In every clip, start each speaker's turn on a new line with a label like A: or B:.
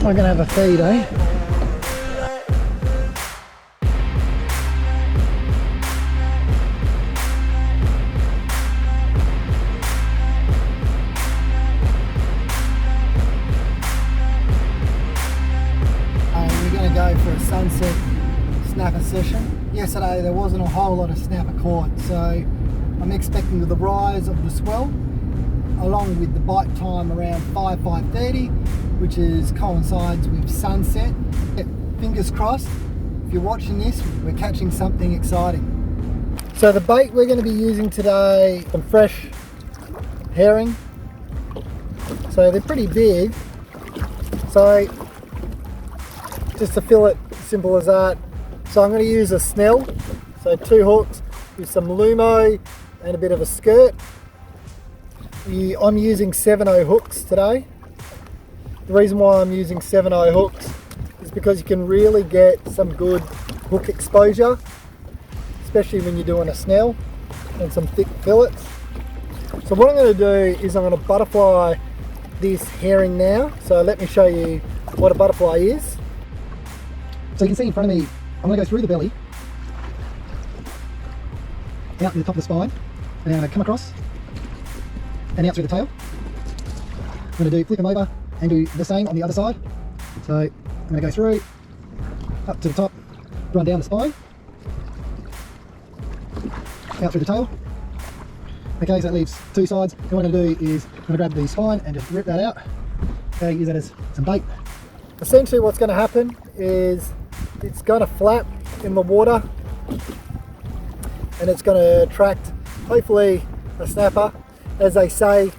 A: I'm gonna have a feed, eh? We're gonna go for a sunset snapper session. Yesterday there wasn't a whole lot of snapper caught, so I'm expecting with the rise of the swell, along with the bite time around 5:30, which coincides with sunset. Fingers crossed, if you're watching this, we're catching something exciting. So the bait we're going to be using today, some fresh herring. So they're pretty big. So just a fillet, simple as that. So I'm going to use a snell, so 2 hooks with some lumo and a bit of a skirt. I'm using 7/0 hooks today. The reason why I'm using 7/0 hooks is because you can really get some good hook exposure, especially when you're doing a snell and some thick fillets. So what I'm going to do is I'm going to butterfly this herring now. So let me show you what a butterfly is. So you can see in front of me, I'm going to go through the belly, out to the top of the spine, and then I'm going to come across and out through the tail. I'm going to flip them over and do the same on the other side. So I'm going to go through, up to the top, run down the spine, out through the tail. Okay, so that leaves 2 sides. And what I'm going to do is I'm going to grab the spine and just rip that out. Okay, use that as some bait. Essentially what's going to happen is it's going to flap in the water and it's going to attract, hopefully, a snapper. As they say,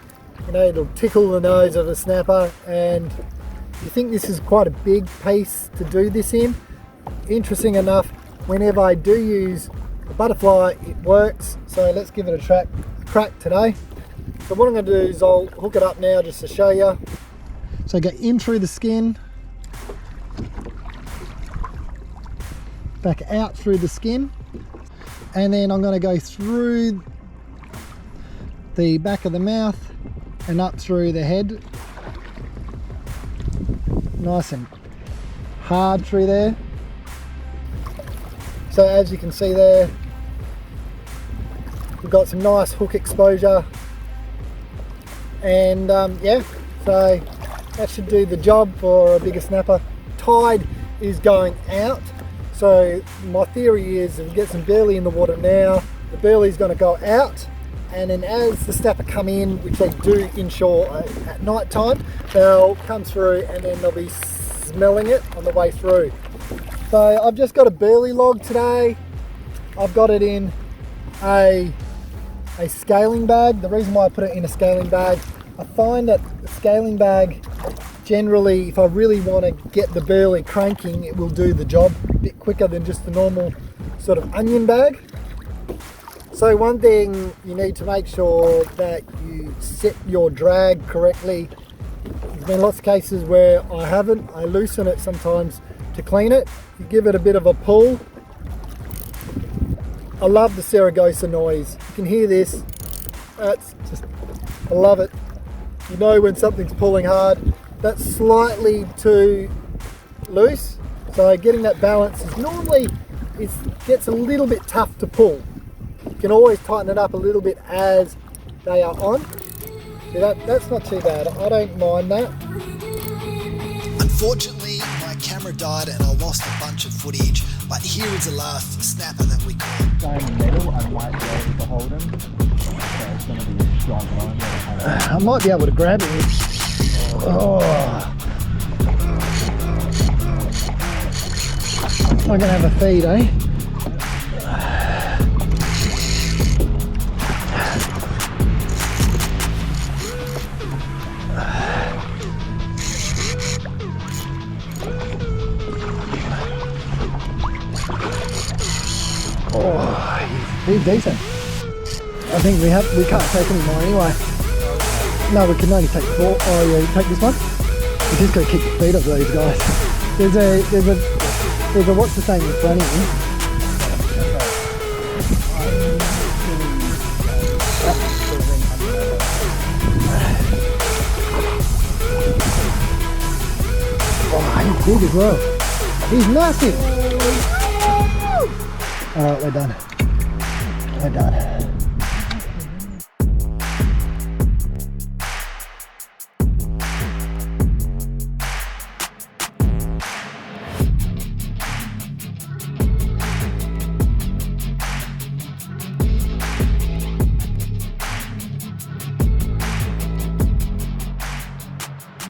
A: you know, it'll tickle the nose of a snapper, and you think this is quite a big piece to do this in. Interesting enough, whenever I do use a butterfly, it works. So let's give it a crack today. So what I'm going to do is I'll hook it up now just to show you. So go in through the skin, back out through the skin, and then I'm going to go through the back of the mouth and up through the head, nice and hard through there. So as you can see there, we've got some nice hook exposure, and yeah, so that should do the job for a bigger snapper. Tide is going out, so my theory is if we get some burley in the water now, the burley is going to go out, and then as the snapper come in, which they do inshore at night time, they'll come through and then they'll be smelling it on the way through. So I've just got a burley log today. I've got it in a scaling bag. The reason why I put it in a scaling bag, I find that the scaling bag, generally, if I really want to get the burley cranking, it will do the job a bit quicker than just the normal sort of onion bag. So one thing you need to make sure that you set your drag correctly. There's been lots of cases where I haven't. I loosen it sometimes to clean it. You give it a bit of a pull. I love the Saragossa noise. You can hear this. That's just, I love it. You know when something's pulling hard. That's slightly too loose. So getting that balance is normally, it gets a little bit tough to pull. You can always tighten it up a little bit as they are on. See, that's not too bad. I don't mind that.
B: Unfortunately, my camera died and I lost a bunch of footage, but here is the last snapper that we caught.
C: Going middle, I might be able to hold him. So it's going to be a strong line.
A: I might be able to grab it. Oh. I'm going to have a feed, eh? Oh, he's decent. I think we can't take any more anyway. No, we can only take 4. Oh yeah, take this one. We just got to kick the feet of those guys. There's a what's the thing in front of you. Oh, He's big as well. He's massive. Alright, we're done. We're done.